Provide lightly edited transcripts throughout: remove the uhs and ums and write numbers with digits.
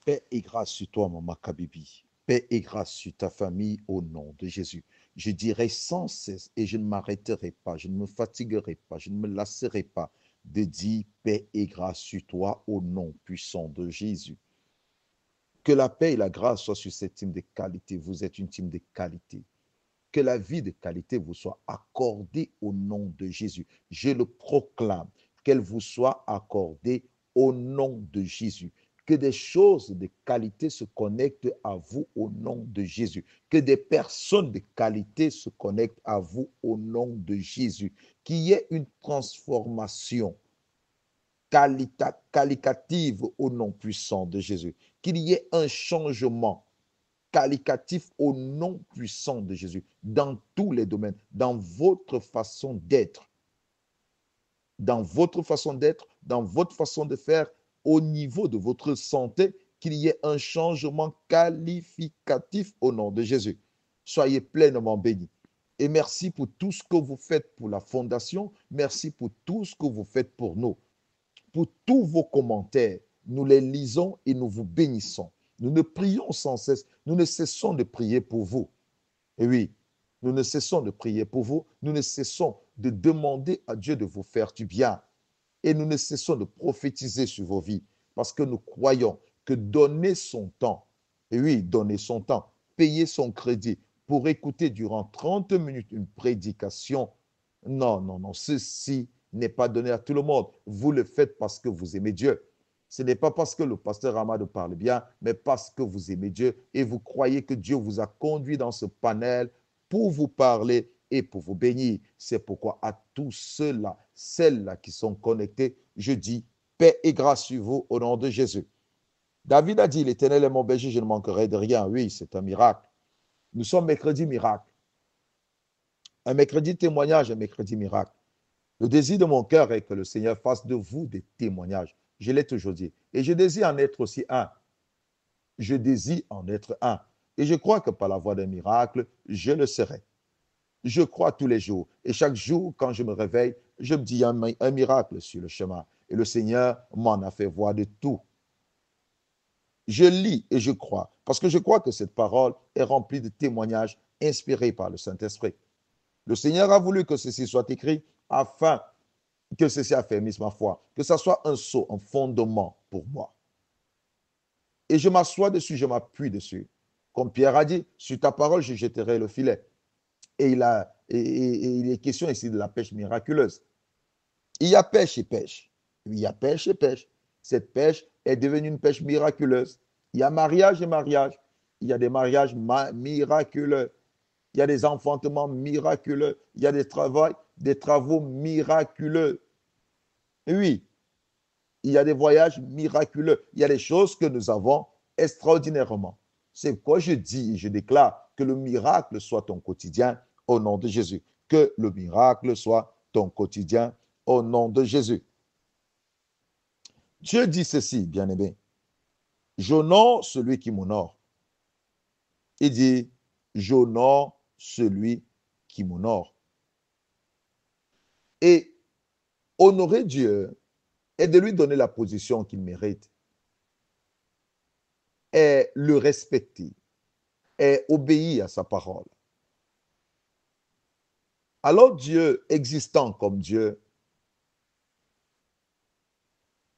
Paix et grâce sur toi, Maman Kabibi. Paix et grâce sur ta famille au nom de Jésus. Je dirai sans cesse et je ne m'arrêterai pas, je ne me fatiguerai pas, je ne me lasserai pas de dire paix et grâce sur toi au nom puissant de Jésus. Que la paix et la grâce soient sur cette team de qualité. Vous êtes une team de qualité. Que la vie de qualité vous soit accordée au nom de Jésus. Je le proclame, qu'elle vous soit accordée au nom de Jésus. Que des choses de qualité se connectent à vous au nom de Jésus. Que des personnes de qualité se connectent à vous au nom de Jésus. Qu'il y ait une transformation qualitative au nom puissant de Jésus. Qu'il y ait un changement qualitatif au nom puissant de Jésus, dans tous les domaines, dans votre façon d'être, dans votre façon de faire, au niveau de votre santé, qu'il y ait un changement qualificatif au nom de Jésus. Soyez pleinement bénis. Et merci pour tout ce que vous faites pour la fondation. Merci pour tout ce que vous faites pour nous. Pour tous vos commentaires, nous les lisons et nous vous bénissons. Nous ne prions sans cesse, nous ne cessons de prier pour vous. Et oui, nous ne cessons de prier pour vous, nous ne cessons de demander à Dieu de vous faire du bien. Et nous ne cessons de prophétiser sur vos vies parce que nous croyons que donner son temps, et oui, donner son temps, payer son crédit pour écouter durant 30 minutes une prédication, non, non, non, ceci n'est pas donné à tout le monde. Vous le faites parce que vous aimez Dieu. Ce n'est pas parce que le pasteur Amado parle bien, mais parce que vous aimez Dieu et vous croyez que Dieu vous a conduit dans ce panel pour vous parler et pour vous bénir. C'est pourquoi à tous ceux-là, celles-là qui sont connectés, je dis paix et grâce sur vous au nom de Jésus. David a dit, l'Éternel est mon berger, je ne manquerai de rien. Oui, c'est un miracle. Nous sommes mercredi miracle. Un mercredi témoignage, un mercredi miracle. Le désir de mon cœur est que le Seigneur fasse de vous des témoignages. Je l'ai toujours dit. Et je désire en être aussi un. Je désire en être un. Et je crois que par la voie d'un miracle, je le serai. Je crois tous les jours. Et chaque jour, quand je me réveille, je me dis un miracle sur le chemin. Et le Seigneur m'en a fait voir de tout. Je lis et je crois, parce que je crois que cette parole est remplie de témoignages inspirés par le Saint-Esprit. Le Seigneur a voulu que ceci soit écrit afin que ceci affermisse ma foi, que ce soit un sceau, un fondement pour moi. Et je m'assois dessus, je m'appuie dessus. Comme Pierre a dit, sur ta parole, je jetterai le filet. Et il est question ici de la pêche miraculeuse. Il y a pêche et pêche. Il y a pêche et pêche. Cette pêche est devenue une pêche miraculeuse. Il y a mariage et mariage. Il y a des mariages miraculeux. Il y a des enfantements miraculeux. Il y a des travaux miraculeux. Et oui, il y a des voyages miraculeux. Il y a des choses que nous avons extraordinairement. C'est pourquoi je dis et je déclare que le miracle soit ton quotidien au nom de Jésus. Que le miracle soit ton quotidien au nom de Jésus. Dieu dit ceci, bien-aimé. J'honore celui qui m'honore. Il dit, j'honore celui qui m'honore. Et honorer Dieu est de lui donner la position qu'il mérite, est le respecter, est obéir à sa parole. Alors Dieu, existant comme Dieu,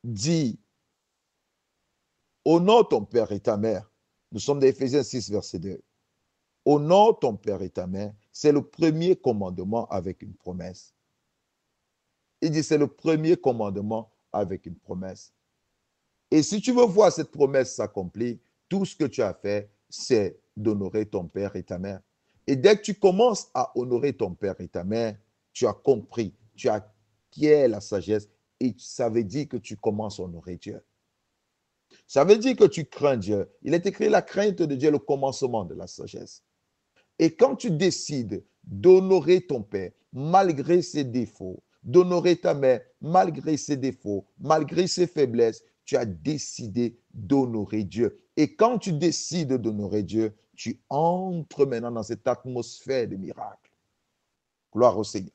dit, honore ton père et ta mère. Nous sommes dans Éphésiens 6, verset 2. Honore ton père et ta mère, c'est le premier commandement avec une promesse. Il dit, c'est le premier commandement avec une promesse. Et si tu veux voir cette promesse s'accomplir, tout ce que tu as fait, c'est d'honorer ton père et ta mère. Et dès que tu commences à honorer ton père et ta mère, tu as compris, tu acquiers la sagesse et ça veut dire que tu commences à honorer Dieu. Ça veut dire que tu crains Dieu. Il est écrit la crainte de Dieu, le commencement de la sagesse. Et quand tu décides d'honorer ton père malgré ses défauts, d'honorer ta mère malgré ses défauts, malgré ses faiblesses, tu as décidé d'honorer Dieu. Et quand tu décides d'honorer Dieu, tu entres maintenant dans cette atmosphère de miracle. Gloire au Seigneur.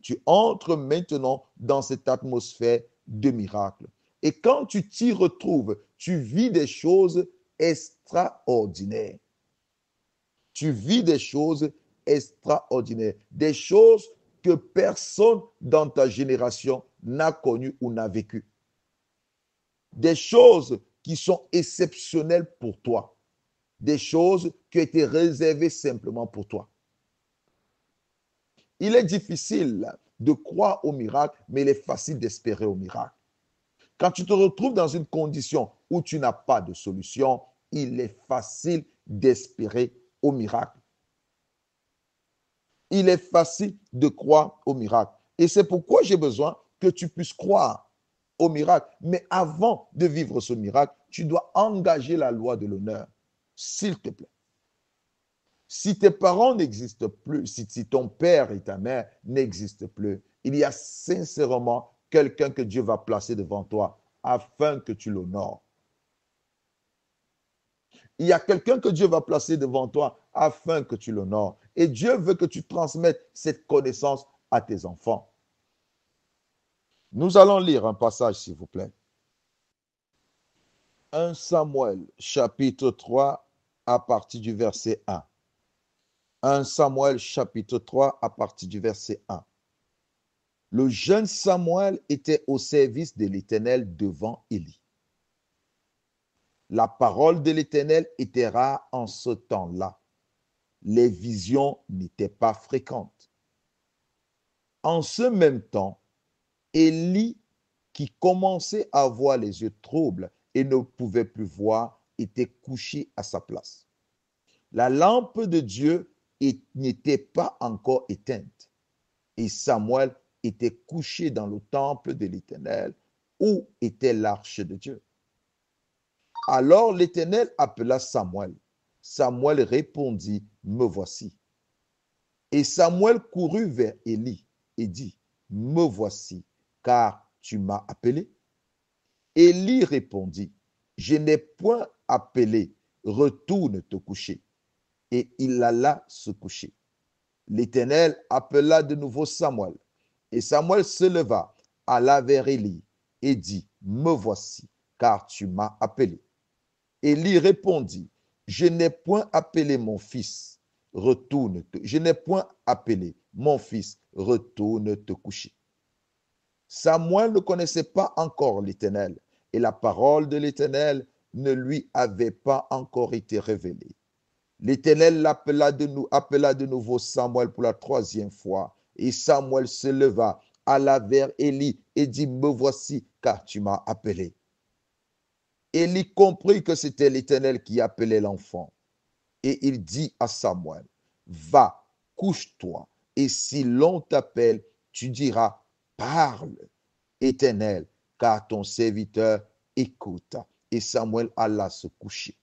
Tu entres maintenant dans cette atmosphère de miracle. Et quand tu t'y retrouves, tu vis des choses extraordinaires. Tu vis des choses extraordinaires, des choses que personne dans ta génération n'a connues ou n'a vécues. Des choses qui sont exceptionnelles pour toi. Des choses qui ont été réservées simplement pour toi. Il est difficile de croire au miracle, mais il est facile d'espérer au miracle. Quand tu te retrouves dans une condition où tu n'as pas de solution, il est facile d'espérer au miracle. Il est facile de croire au miracle. Et c'est pourquoi j'ai besoin que tu puisses croire au miracle. Mais avant de vivre ce miracle, tu dois engager la loi de l'honneur. S'il te plaît. Si tes parents n'existent plus, si ton père et ta mère n'existent plus, il y a sincèrement quelqu'un que Dieu va placer devant toi afin que tu l'honores. Il y a quelqu'un que Dieu va placer devant toi afin que tu l'honores. Et Dieu veut que tu transmettes cette connaissance à tes enfants. Nous allons lire un passage, s'il vous plaît. 1 Samuel, chapitre 3, à partir du verset 1. 1 Samuel, chapitre 3, à partir du verset 1. Le jeune Samuel était au service de l'Éternel devant Élie. La parole de l'Éternel était rare en ce temps-là. Les visions n'étaient pas fréquentes. En ce même temps, Élie, qui commençait à avoir les yeux troubles et ne pouvait plus voir, était couché à sa place. La lampe de Dieu n'était pas encore éteinte et Samuel était couché dans le temple de l'Éternel où était l'arche de Dieu. Alors l'Éternel appela Samuel. Samuel répondit, me voici. Et Samuel courut vers Élie et dit, me voici, car tu m'as appelé. Élie répondit, je n'ai point appelé, retourne te coucher. Et il alla se coucher. L'Éternel appela de nouveau Samuel. Et Samuel se leva, alla vers Élie et dit, me voici, car tu m'as appelé. Élie répondit, je n'ai point appelé mon fils, retourne te. Je n'ai point appelé mon fils, retourne te coucher. Samuel ne connaissait pas encore l'Éternel, et la parole de l'Éternel ne lui avait pas encore été révélée. L'Éternel appela de nouveau Samuel pour la troisième fois, et Samuel se leva, alla vers Élie et dit, me voici, car tu m'as appelé. Élie comprit que c'était l'Éternel qui appelait l'enfant. Et il dit à Samuel, va, couche-toi, et si l'on t'appelle, tu diras, parle, Éternel, car ton serviteur écoute. Et Samuel alla se coucher.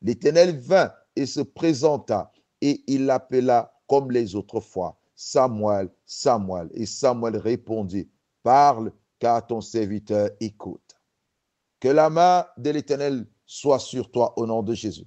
L'Éternel vint et se présenta, et il l'appela comme les autres fois, Samuel, Samuel. Et Samuel répondit, parle, car ton serviteur écoute. Que la main de l'Éternel soit sur toi au nom de Jésus.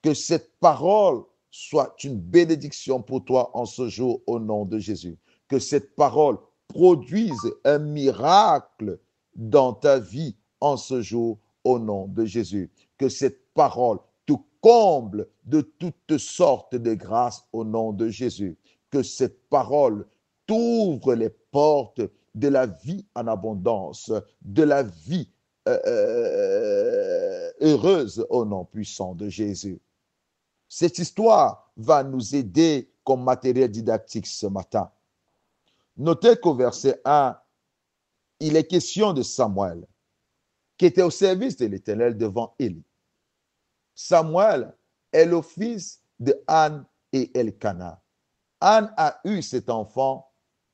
Que cette parole soit une bénédiction pour toi en ce jour au nom de Jésus. Que cette parole produise un miracle dans ta vie en ce jour au nom de Jésus. Que cette parole te comble de toutes sortes de grâces au nom de Jésus. Que cette parole t'ouvre les portes de la vie en abondance, de la vie heureuse au nom puissant de Jésus. Cette histoire va nous aider comme matériel didactique ce matin. Notez qu'au verset 1, il est question de Samuel, qui était au service de l'Éternel devant Élie. Samuel est le fils de Anne et Elkana. Anne a eu cet enfant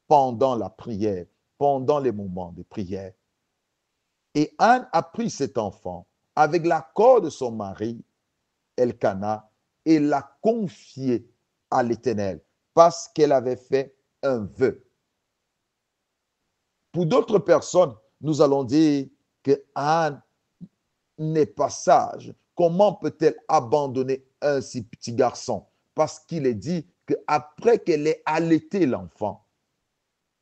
pendant la prière, pendant les moments de prière. Et Anne a pris cet enfant avec l'accord de son mari, Elkana, et l'a confié à l'Éternel parce qu'elle avait fait un vœu. Pour d'autres personnes, nous allons dire que Anne n'est pas sage. Comment peut-elle abandonner un si petit garçon? Parce qu'il est dit qu'après qu'elle ait allaité l'enfant,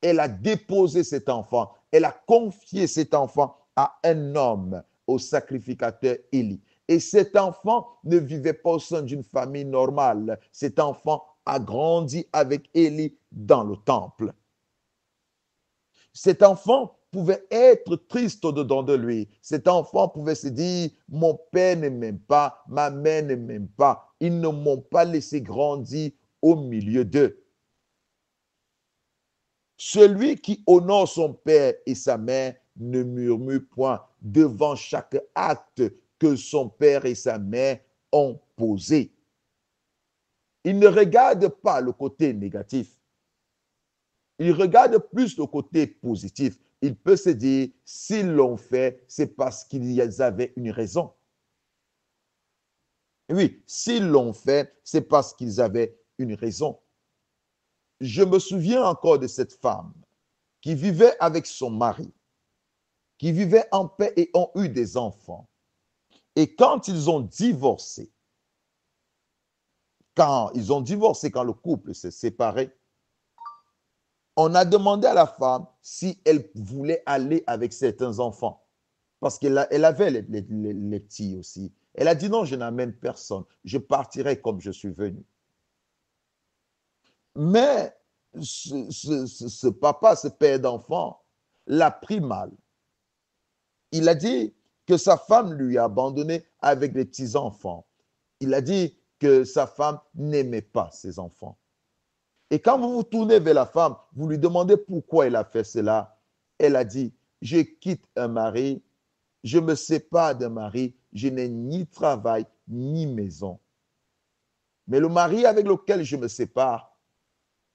elle a déposé cet enfant, elle a confié cet enfant à un homme, au sacrificateur Élie. Et cet enfant ne vivait pas au sein d'une famille normale. Cet enfant a grandi avec Élie dans le temple. Cet enfant pouvait être triste au-dedans de lui. Cet enfant pouvait se dire, mon père ne m'aime pas, ma mère ne m'aime pas. Ils ne m'ont pas laissé grandir au milieu d'eux. Celui qui honore son père et sa mère ne murmure point devant chaque acte que son père et sa mère ont posé. Il ne regarde pas le côté négatif. Il regarde plus le côté positif. Il peut se dire, s'ils l'ont fait, c'est parce qu'ils avaient une raison. Oui, s'ils l'ont fait, c'est parce qu'ils avaient une raison. Je me souviens encore de cette femme qui vivait avec son mari, qui vivaient en paix et ont eu des enfants. Et quand ils ont divorcé, quand le couple s'est séparé, on a demandé à la femme si elle voulait aller avec certains enfants. Parce qu'elle avait les petits aussi. Elle a dit non, je n'amène personne. Je partirai comme je suis venu. Mais ce papa, ce père d'enfant, l'a pris mal. Il a dit que sa femme lui a abandonné avec les petits-enfants. Il a dit que sa femme n'aimait pas ses enfants. Et quand vous vous tournez vers la femme, vous lui demandez pourquoi elle a fait cela. Elle a dit, je quitte un mari, je me sépare d'un mari, je n'ai ni travail ni maison. Mais le mari avec lequel je me sépare,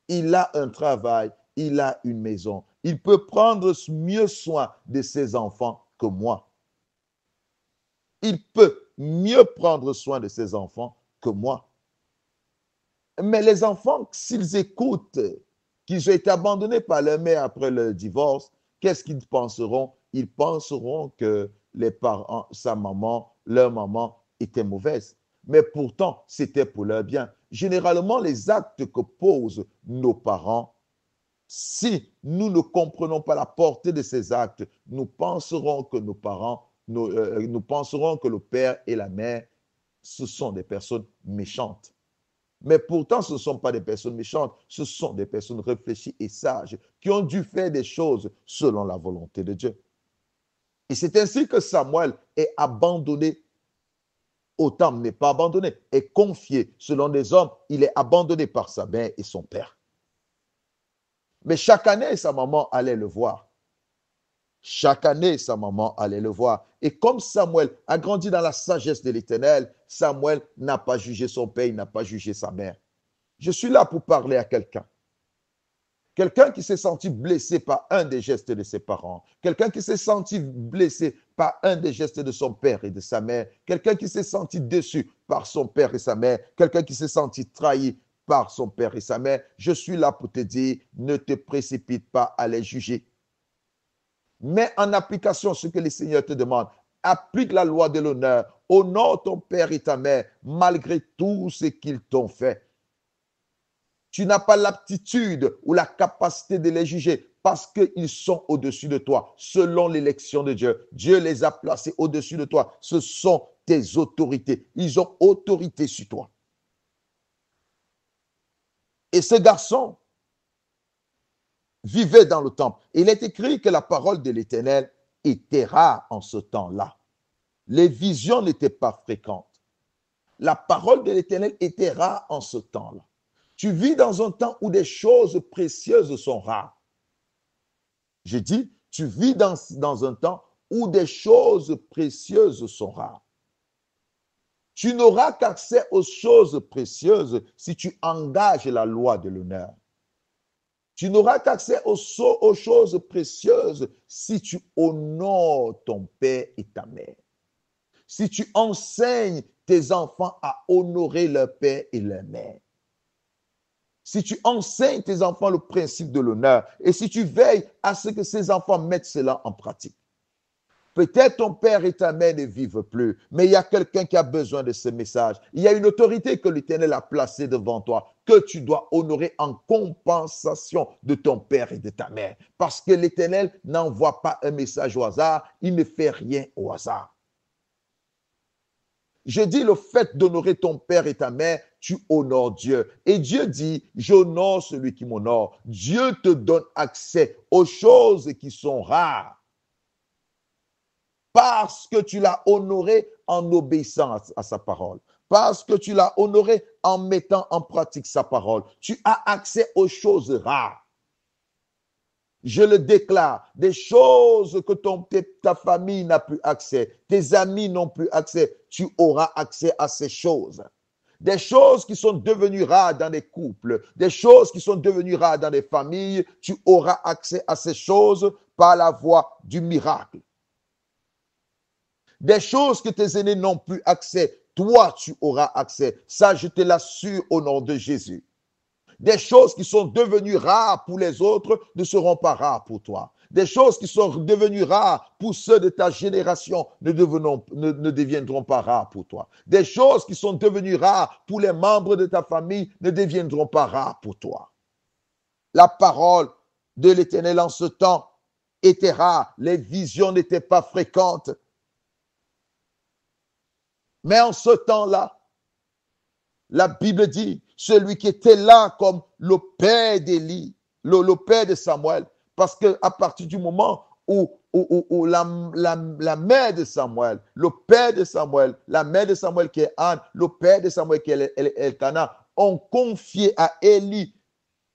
il a un travail, il a une maison. Il peut prendre mieux soin de ses enfants que moi. Il peut mieux prendre soin de ses enfants que moi. Mais les enfants, s'ils écoutent qu'ils ont été abandonnés par leur mère après le divorce, qu'est-ce qu'ils penseront? Ils penseront que les parents, leur maman était mauvaise. Mais pourtant, c'était pour leur bien. Généralement, les actes que posent nos parents, si nous ne comprenons pas la portée de ces actes, nous penserons que nos parents, nous penserons que le père et la mère, ce sont des personnes méchantes. Mais pourtant, ce ne sont pas des personnes méchantes, ce sont des personnes réfléchies et sages qui ont dû faire des choses selon la volonté de Dieu. Et c'est ainsi que Samuel est abandonné au temple, n'est pas abandonné, est confié. Selon les hommes, il est abandonné par sa mère et son père. Mais chaque année, sa maman allait le voir. Chaque année, sa maman allait le voir. Et comme Samuel a grandi dans la sagesse de l'Éternel, Samuel n'a pas jugé son père, il n'a pas jugé sa mère. Je suis là pour parler à quelqu'un. Quelqu'un qui s'est senti blessé par un des gestes de ses parents. Quelqu'un qui s'est senti blessé par un des gestes de son père et de sa mère. Quelqu'un qui s'est senti déçu par son père et sa mère. Quelqu'un qui s'est senti trahi par son père et sa mère. Je suis là pour te dire, ne te précipite pas à les juger. Mets en application ce que le Seigneur te demande. Applique la loi de l'honneur. Honore ton père et ta mère malgré tout ce qu'ils t'ont fait. Tu n'as pas l'aptitude ou la capacité de les juger parce qu'ils sont au-dessus de toi, selon l'élection de Dieu. Dieu les a placés au-dessus de toi. Ce sont tes autorités. Ils ont autorité sur toi. Et ce garçon vivait dans le temple. Il est écrit que la parole de l'Éternel était rare en ce temps-là. Les visions n'étaient pas fréquentes. La parole de l'Éternel était rare en ce temps-là. Tu vis dans un temps où des choses précieuses sont rares. Je dis, tu vis dans un temps où des choses précieuses sont rares. Tu n'auras qu'accès aux choses précieuses si tu engages la loi de l'honneur. Tu n'auras qu'accès aux choses précieuses si tu honores ton père et ta mère. Si tu enseignes tes enfants à honorer leur père et leur mère. Si tu enseignes tes enfants le principe de l'honneur et si tu veilles à ce que ces enfants mettent cela en pratique. Peut-être ton père et ta mère ne vivent plus, mais il y a quelqu'un qui a besoin de ce message. Il y a une autorité que l'Éternel a placée devant toi, que tu dois honorer en compensation de ton père et de ta mère. Parce que l'Éternel n'envoie pas un message au hasard, il ne fait rien au hasard. Je dis le fait d'honorer ton père et ta mère, tu honores Dieu. Et Dieu dit, j'honore celui qui m'honore. Dieu te donne accès aux choses qui sont rares. Parce que tu l'as honoré en obéissant à sa parole. Parce que tu l'as honoré en mettant en pratique sa parole. Tu as accès aux choses rares. Je le déclare, des choses que ta famille n'a plus accès, tes amis n'ont plus accès, tu auras accès à ces choses. Des choses qui sont devenues rares dans les couples, des choses qui sont devenues rares dans les familles, tu auras accès à ces choses par la voie du miracle. Des choses que tes aînés n'ont plus accès, toi, tu auras accès. Ça, je te l'assure au nom de Jésus. Des choses qui sont devenues rares pour les autres ne seront pas rares pour toi. Des choses qui sont devenues rares pour ceux de ta génération ne deviendront pas rares pour toi. Des choses qui sont devenues rares pour les membres de ta famille ne deviendront pas rares pour toi. La parole de l'Éternel en ce temps était rare. Les visions n'étaient pas fréquentes. Mais en ce temps-là, la Bible dit, celui qui était là comme le père d'Élie, le père de Samuel, parce qu'à partir du moment où la mère de Samuel, le père de Samuel, la mère de Samuel qui est Anne, le père de Samuel qui est Elkanah, ont confié à Élie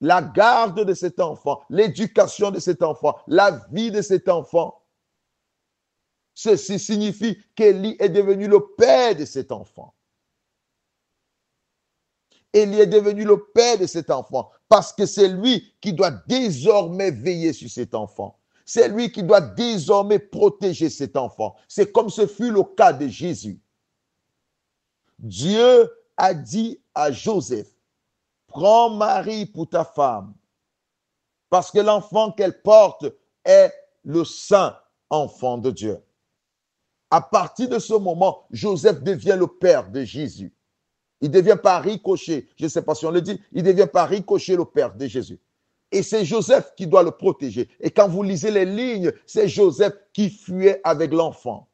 la garde de cet enfant, l'éducation de cet enfant, la vie de cet enfant. Ceci signifie qu'Élie est devenu le père de cet enfant. Élie est devenu le père de cet enfant parce que c'est lui qui doit désormais veiller sur cet enfant. C'est lui qui doit désormais protéger cet enfant. C'est comme ce fut le cas de Jésus. Dieu a dit à Joseph, prends Marie pour ta femme parce que l'enfant qu'elle porte est le saint enfant de Dieu. À partir de ce moment, Joseph devient le père de Jésus. Il devient par ricochet, je ne sais pas si on le dit, il devient par ricochet le père de Jésus. Et c'est Joseph qui doit le protéger. Et quand vous lisez les lignes, c'est Joseph qui fuyait avec l'enfant.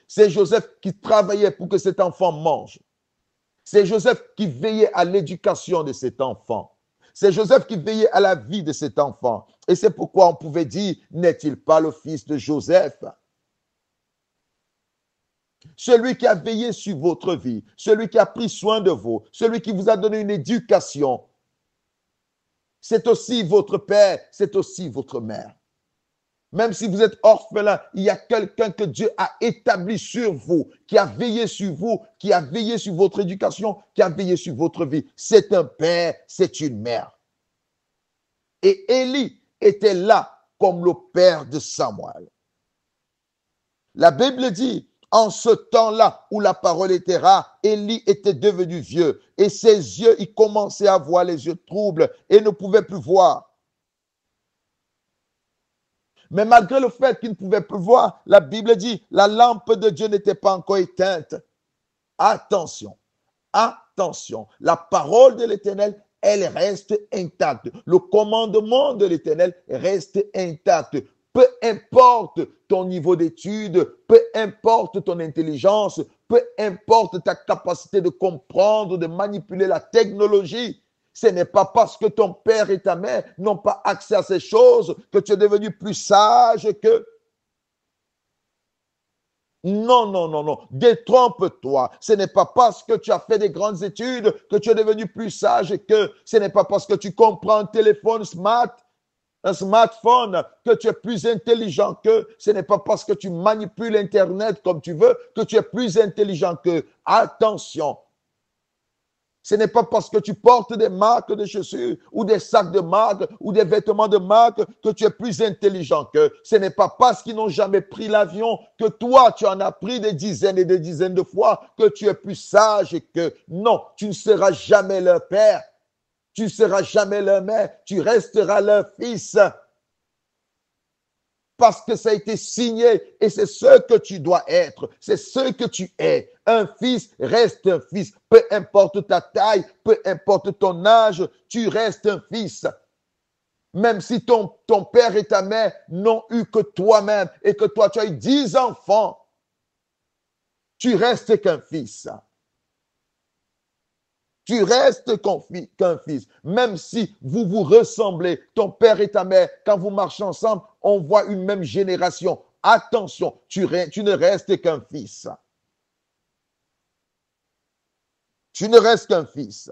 C'est Joseph qui travaillait pour que cet enfant mange. C'est Joseph qui veillait à l'éducation de cet enfant. C'est Joseph qui veillait à la vie de cet enfant. Et c'est pourquoi on pouvait dire, n'est-il pas le fils de Joseph ? Celui qui a veillé sur votre vie, celui qui a pris soin de vous, celui qui vous a donné une éducation, c'est aussi votre père, c'est aussi votre mère. Même si vous êtes orphelin, il y a quelqu'un que Dieu a établi sur vous, qui a veillé sur vous, qui a veillé sur votre éducation, qui a veillé sur votre vie. C'est un père, c'est une mère. Et Élie était là comme le père de Samuel. La Bible dit, en ce temps-là où la parole était rare, Élie était devenu vieux et ses yeux, il commençait à avoir les yeux troubles et ne pouvait plus voir. Mais malgré le fait qu'il ne pouvait plus voir, la Bible dit, la lampe de Dieu n'était pas encore éteinte. Attention, attention, la parole de l'Éternel, elle reste intacte. Le commandement de l'Éternel reste intact. Peu importe ton niveau d'études, peu importe ton intelligence, peu importe ta capacité de comprendre, de manipuler la technologie, ce n'est pas parce que ton père et ta mère n'ont pas accès à ces choses que tu es devenu plus sage que... Non, non, non, non. Détrompe-toi. Ce n'est pas parce que tu as fait des grandes études que tu es devenu plus sage que... Ce n'est pas parce que tu comprends un téléphone un smartphone, que tu es plus intelligent que, ce n'est pas parce que tu manipules Internet comme tu veux que tu es plus intelligent que. Attention, ce n'est pas parce que tu portes des marques de chaussures ou des sacs de marque ou des vêtements de marque que tu es plus intelligent que. Ce n'est pas parce qu'ils n'ont jamais pris l'avion que toi, tu en as pris des dizaines et des dizaines de fois que tu es plus sage que. Non, tu ne seras jamais leur père. Tu ne seras jamais leur mère, tu resteras leur fils. parce que ça a été signé et c'est ce que tu dois être, c'est ce que tu es. Un fils reste un fils, peu importe ta taille, peu importe ton âge, tu restes un fils. Même si ton père et ta mère n'ont eu que toi-même et que toi tu as eu 10 enfants, tu restes qu'un fils. Tu restes qu'un fils. Même si vous vous ressemblez, ton père et ta mère, quand vous marchez ensemble, on voit une même génération. Attention, tu ne restes qu'un fils. Tu ne restes qu'un fils.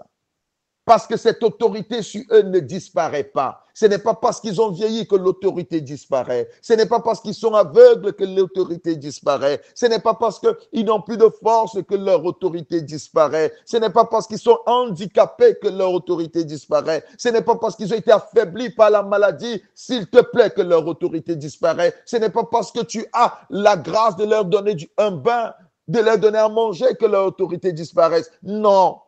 Parce que cette autorité sur eux ne disparaît pas. Ce n'est pas parce qu'ils ont vieilli que l'autorité disparaît. Ce n'est pas parce qu'ils sont aveugles que l'autorité disparaît. Ce n'est pas parce qu'ils n'ont plus de force que leur autorité disparaît. Ce n'est pas parce qu'ils sont handicapés que leur autorité disparaît. Ce n'est pas parce qu'ils ont été affaiblis par la maladie, s'il te plaît, que leur autorité disparaît. Ce n'est pas parce que tu as la grâce de leur donner un bain, de leur donner à manger que leur autorité disparaisse. Non.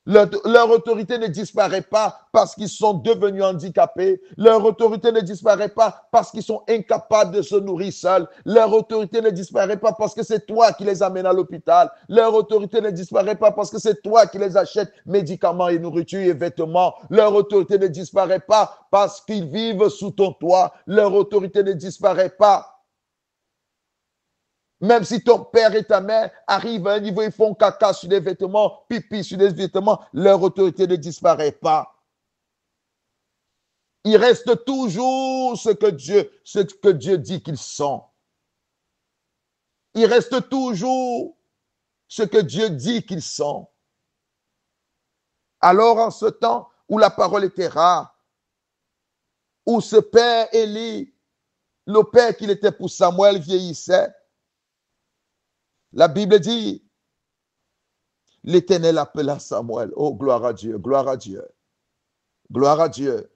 Leur autorité ne disparaît pas parce qu'ils sont devenus handicapés. Leur autorité ne disparaît pas parce qu'ils sont incapables de se nourrir seuls. Leur autorité ne disparaît pas parce que c'est toi qui les amènes à l'hôpital. Leur autorité ne disparaît pas parce que c'est toi qui les achètes médicaments et nourriture et vêtements. Leur autorité ne disparaît pas parce qu'ils vivent sous ton toit. Leur autorité ne disparaît pas. Même si ton père et ta mère arrivent à un niveau, ils font caca sur des vêtements, pipi sur des vêtements, leur autorité ne disparaît pas. Ils restent toujours ce que Dieu dit qu'ils sont. Ils restent toujours ce que Dieu dit qu'ils sont. Alors, en ce temps où la parole était rare, où ce père Élie, le père qu'il était pour Samuel, vieillissait, la Bible dit, l'Éternel appela Samuel. Oh, gloire à Dieu, gloire à Dieu, gloire à Dieu.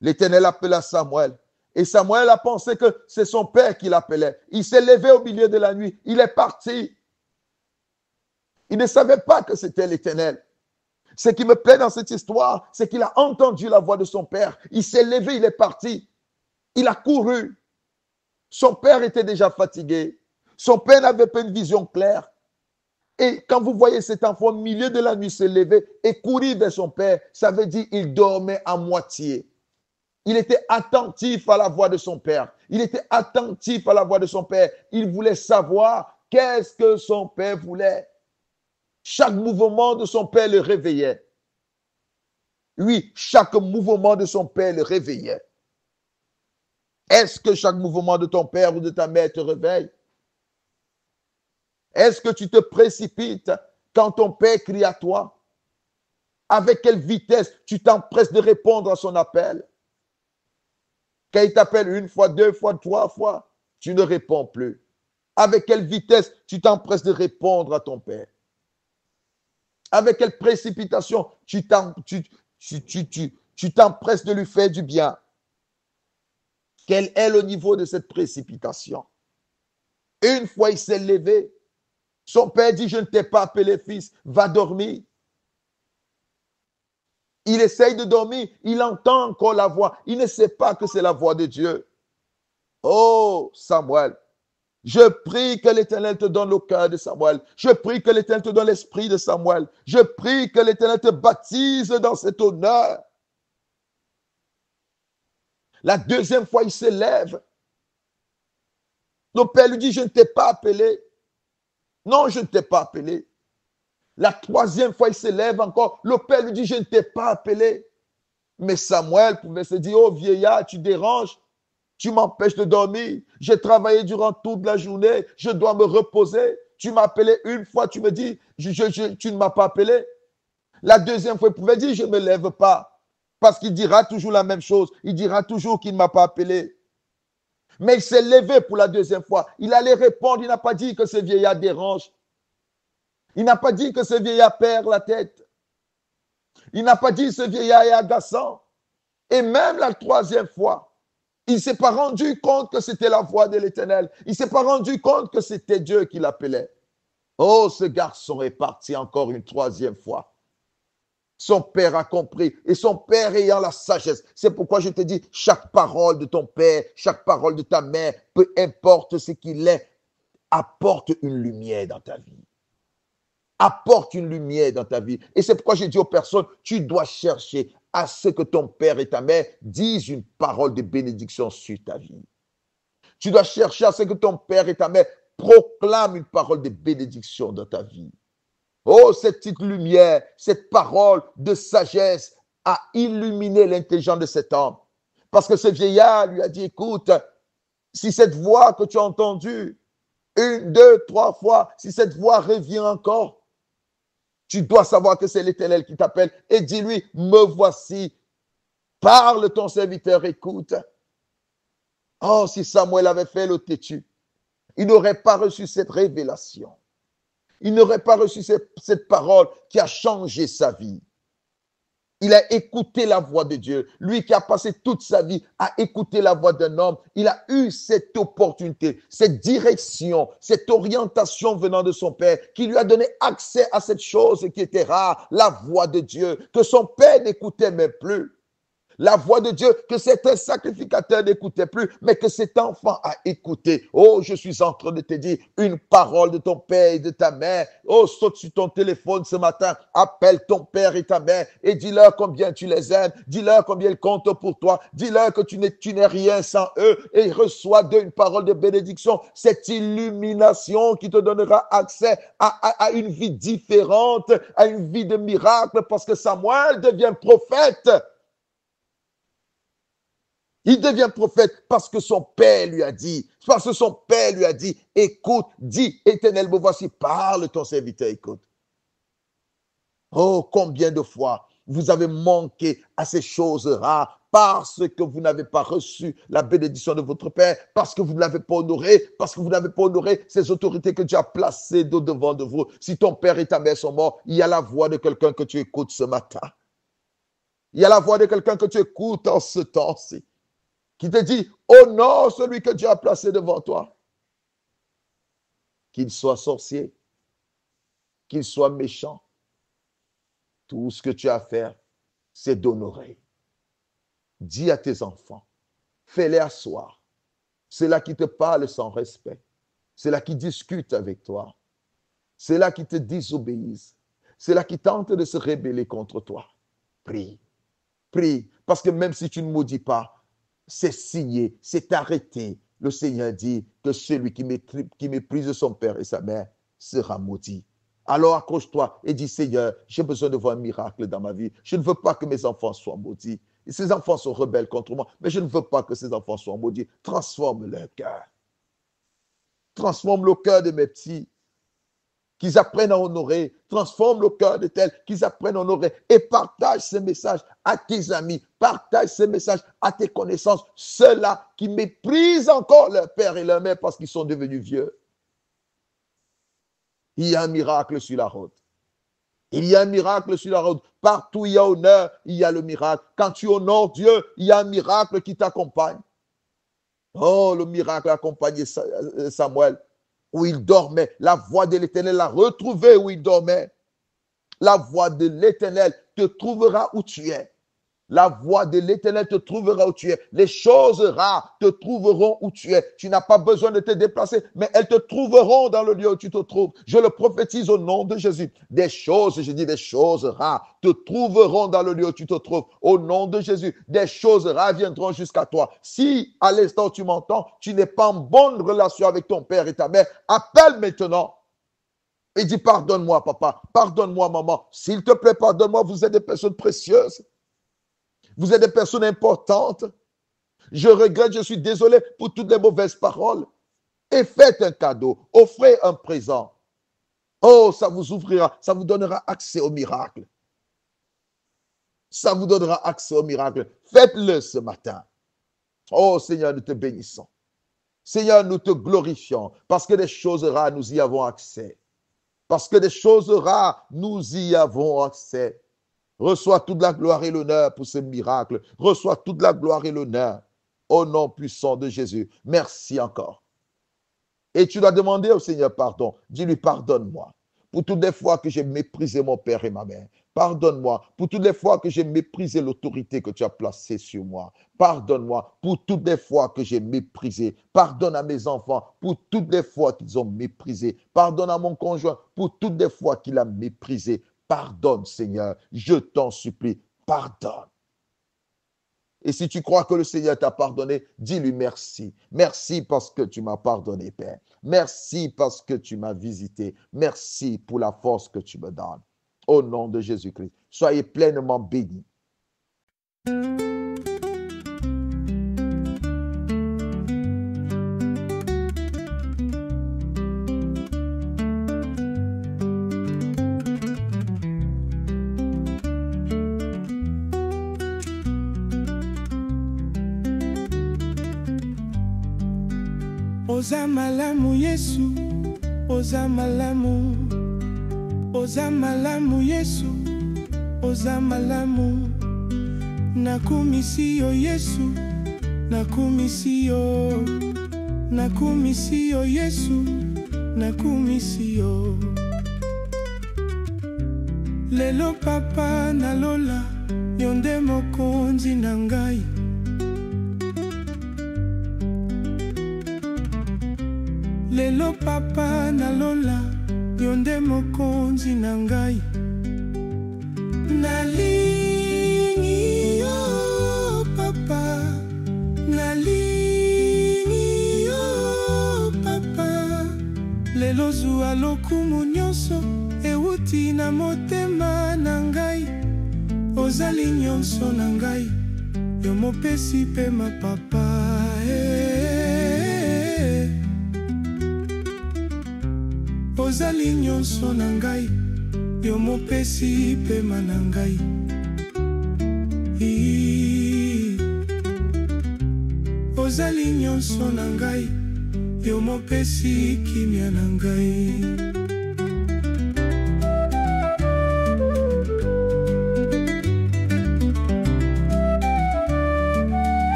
L'Éternel appela Samuel. Et Samuel a pensé que c'est son père qui l'appelait. Il s'est levé au milieu de la nuit. Il est parti. Il ne savait pas que c'était l'Éternel. Ce qui me plaît dans cette histoire, c'est qu'il a entendu la voix de son père. Il s'est levé, il est parti. Il a couru. Son père était déjà fatigué. Son père n'avait pas une vision claire. Et quand vous voyez cet enfant au milieu de la nuit se lever et courir vers son père, ça veut dire qu'il dormait à moitié. Il était attentif à la voix de son père. Il était attentif à la voix de son père. Il voulait savoir qu'est-ce que son père voulait. Chaque mouvement de son père le réveillait. Oui, chaque mouvement de son père le réveillait. Est-ce que chaque mouvement de ton père ou de ta mère te réveille? Est-ce que tu te précipites quand ton père crie à toi? Avec quelle vitesse tu t'empresses de répondre à son appel? Quand il t'appelle une fois, deux fois, trois fois, tu ne réponds plus. Avec quelle vitesse tu t'empresses de répondre à ton père? Avec quelle précipitation tu t'empresses de lui faire du bien? Quel est le niveau de cette précipitation? Une fois il s'est levé, son père dit, je ne t'ai pas appelé fils, va dormir. Il essaye de dormir, il entend encore la voix. Il ne sait pas que c'est la voix de Dieu. Oh, Samuel, je prie que l'Éternel te donne le cœur de Samuel. Je prie que l'Éternel te donne l'esprit de Samuel. Je prie que l'Éternel te baptise dans cet honneur. La deuxième fois, il se lève. Le père lui dit, je ne t'ai pas appelé. Non, je ne t'ai pas appelé. La troisième fois, il se lève encore. Le père lui dit, je ne t'ai pas appelé. Mais Samuel pouvait se dire, oh vieillard, tu déranges. Tu m'empêches de dormir. J'ai travaillé durant toute la journée. Je dois me reposer. Tu m'as appelé une fois. Tu me dis, tu ne m'as pas appelé. La deuxième fois, il pouvait dire, je ne me lève pas. Parce qu'il dira toujours la même chose. Il dira toujours qu'il ne m'a pas appelé. Mais il s'est levé pour la deuxième fois. Il allait répondre. Il n'a pas dit que ce vieillard dérange. Il n'a pas dit que ce vieillard perd la tête. Il n'a pas dit que ce vieillard est agaçant. Et même la troisième fois, il ne s'est pas rendu compte que c'était la voix de l'Éternel. Il ne s'est pas rendu compte que c'était Dieu qui l'appelait. Oh, ce garçon est parti encore une troisième fois. Son père a compris et son père ayant la sagesse. C'est pourquoi je te dis, chaque parole de ton père, chaque parole de ta mère, peu importe ce qu'il est, apporte une lumière dans ta vie. Apporte une lumière dans ta vie. Et c'est pourquoi je dis aux personnes, tu dois chercher à ce que ton père et ta mère disent une parole de bénédiction sur ta vie. Tu dois chercher à ce que ton père et ta mère proclament une parole de bénédiction dans ta vie. Oh, cette petite lumière, cette parole de sagesse a illuminé l'intelligence de cet homme. Parce que ce vieillard lui a dit, écoute, si cette voix que tu as entendue, 1, 2, 3 fois, si cette voix revient encore, tu dois savoir que c'est l'Éternel qui t'appelle et dis-lui, me voici, parle ton serviteur, écoute. Oh, si Samuel avait fait le têtu, il n'aurait pas reçu cette révélation. Il n'aurait pas reçu cette parole qui a changé sa vie. Il a écouté la voix de Dieu. Lui qui a passé toute sa vie à écouter la voix d'un homme, il a eu cette opportunité, cette direction, cette orientation venant de son père qui lui a donné accès à cette chose qui était rare, la voix de Dieu, que son père n'écoutait même plus. La voix de Dieu, que certains sacrificateurs n'écoutaient plus, mais que cet enfant a écouté. Oh, je suis en train de te dire une parole de ton père et de ta mère. Oh, saute sur ton téléphone ce matin, appelle ton père et ta mère et dis-leur combien tu les aimes, dis-leur combien ils comptent pour toi, dis-leur que tu n'es rien sans eux et reçois d'eux une parole de bénédiction. Cette illumination qui te donnera accès à une vie différente, à une vie de miracle parce que Samuel devient prophète. Il devient prophète parce que son père lui a dit, écoute, dis, Éternel, me voici, parle ton serviteur, écoute. Oh, combien de fois vous avez manqué à ces choses rares parce que vous n'avez pas reçu la bénédiction de votre Père, parce que vous ne l'avez pas honoré, parce que vous n'avez pas honoré ces autorités que Dieu a placées devant de vous. Si ton père et ta mère sont morts, il y a la voix de quelqu'un que tu écoutes ce matin. Il y a la voix de quelqu'un que tu écoutes en ce temps-ci, qui te dit, honore celui que Dieu a placé devant toi. Qu'il soit sorcier, qu'il soit méchant, tout ce que tu as à faire, c'est d'honorer. Dis à tes enfants, fais-les asseoir. C'est là qui te parle sans respect. C'est là qui discute avec toi. C'est là qui te désobéissent. C'est là qui tente de se rebeller contre toi. Prie, prie, parce que même si tu ne maudis pas, c'est signé, c'est arrêté. Le Seigneur dit que celui qui méprise son père et sa mère sera maudit. Alors accroche-toi et dis, Seigneur, j'ai besoin de voir un miracle dans ma vie. Je ne veux pas que mes enfants soient maudits. Et ces enfants sont rebelles contre moi, mais je ne veux pas que ces enfants soient maudits. Transforme leur cœur. Transforme le cœur de mes petits, qu'ils apprennent à honorer. Transforme le cœur de tels qu'ils apprennent à honorer. Et partage ces messages à tes amis. Partage ces messages à tes connaissances. Ceux-là qui méprisent encore leur père et leur mère parce qu'ils sont devenus vieux. Il y a un miracle sur la route. Il y a un miracle sur la route. Partout où il y a honneur, il y a le miracle. Quand tu honores Dieu, il y a un miracle qui t'accompagne. Oh, le miracle a accompagné Samuel où il dormait. La voix de l'Éternel l'a retrouvé où il dormait. La voix de l'Éternel te trouvera où tu es. La voix de l'Éternel te trouvera où tu es. Les choses rares te trouveront où tu es. Tu n'as pas besoin de te déplacer, mais elles te trouveront dans le lieu où tu te trouves. Je le prophétise au nom de Jésus. Des choses, je dis des choses rares, te trouveront dans le lieu où tu te trouves. Au nom de Jésus, des choses rares viendront jusqu'à toi. Si à l'instant où tu m'entends, tu n'es pas en bonne relation avec ton père et ta mère, appelle maintenant. Et dis, pardonne-moi, papa, pardonne-moi, maman. S'il te plaît, pardonne-moi, vous êtes des personnes précieuses. Vous êtes des personnes importantes. Je regrette, je suis désolé pour toutes les mauvaises paroles. Et faites un cadeau, offrez un présent. Oh, ça vous ouvrira, ça vous donnera accès au miracle. Ça vous donnera accès au miracle. Faites-le ce matin. Oh Seigneur, nous te bénissons. Seigneur, nous te glorifions parce que des choses rares, nous y avons accès. Parce que des choses rares, nous y avons accès. Reçois toute la gloire et l'honneur pour ce miracle. Reçois toute la gloire et l'honneur au nom puissant de Jésus. Merci encore. Et tu dois demander au Seigneur pardon. Dis-lui, pardonne-moi pour toutes les fois que j'ai méprisé mon père et ma mère. Pardonne-moi pour toutes les fois que j'ai méprisé l'autorité que tu as placée sur moi. Pardonne-moi pour toutes les fois que j'ai méprisé. Pardonne à mes enfants pour toutes les fois qu'ils ont méprisé. Pardonne à mon conjoint pour toutes les fois qu'il a méprisé. Pardonne, Seigneur, je t'en supplie, pardonne. Et si tu crois que le Seigneur t'a pardonné, dis-lui merci. Merci parce que tu m'as pardonné, Père. Merci parce que tu m'as visité. Merci pour la force que tu me donnes. Au nom de Jésus-Christ, soyez pleinement bénis. Oza malamu Yesu, oza malamu. Oza malamu Yesu, oza malamu. Nakumisi yo Yesu, nakumisi yo. Nakumisi yo Yesu, nakumisi yo. Lelo papa nalola, yo nde mokonzi na ngai. Lelo papa nalola, yo nde mokonzi na ngai. Nalingi yo papa, nalingi yo papa. Lelo zuwa lokumu nyonso euti na motema na ngai. Ozali nyonso na ngai, yo mopesi pe ma papa. Ozali nyonso na ngai, yo mopesi pema na ngai. Ozali nyonso na ngai, yo mopesi kimia na ngai.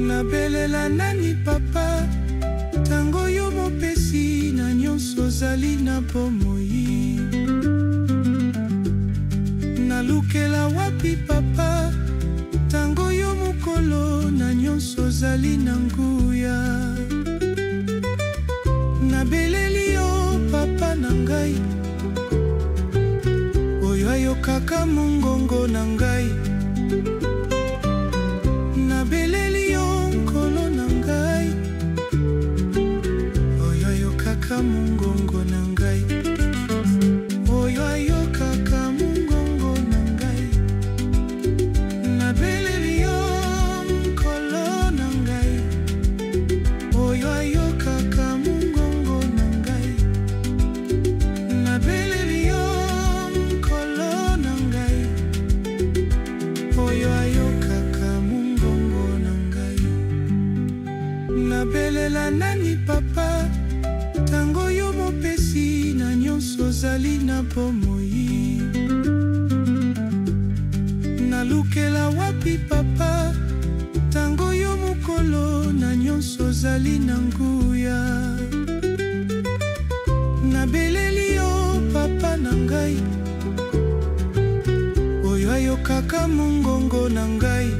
Nabelela nani papa, tango yo mopesi na nyonso ozali na bomoi. Nalukela wapi papa, tango yo mokolo na nyonso ozali na nguya. Nabeleli yo papa na ngai, oyo ayokaka mongongo na ngai. Nabeleli yo nkolo na ngai, oyo ayokaka mongongo na ngai. Oyo ayokaka mongongo na ngai. Nabeleli yo nkolo na ngai, oyo ayokaka mongongo na ngai. Nabeleli yo nkolo na ngai, oyo ayokaka mongongo na ngai. Nabelela nani papa, tango yo mopesi na nyonso ozali na bomoi. Nalukela wapi papa, tango yo mokolo na nyonso ozali na nguya. Nabeleli yo papa na ngai, oyo ayokaka mongongo na ngai.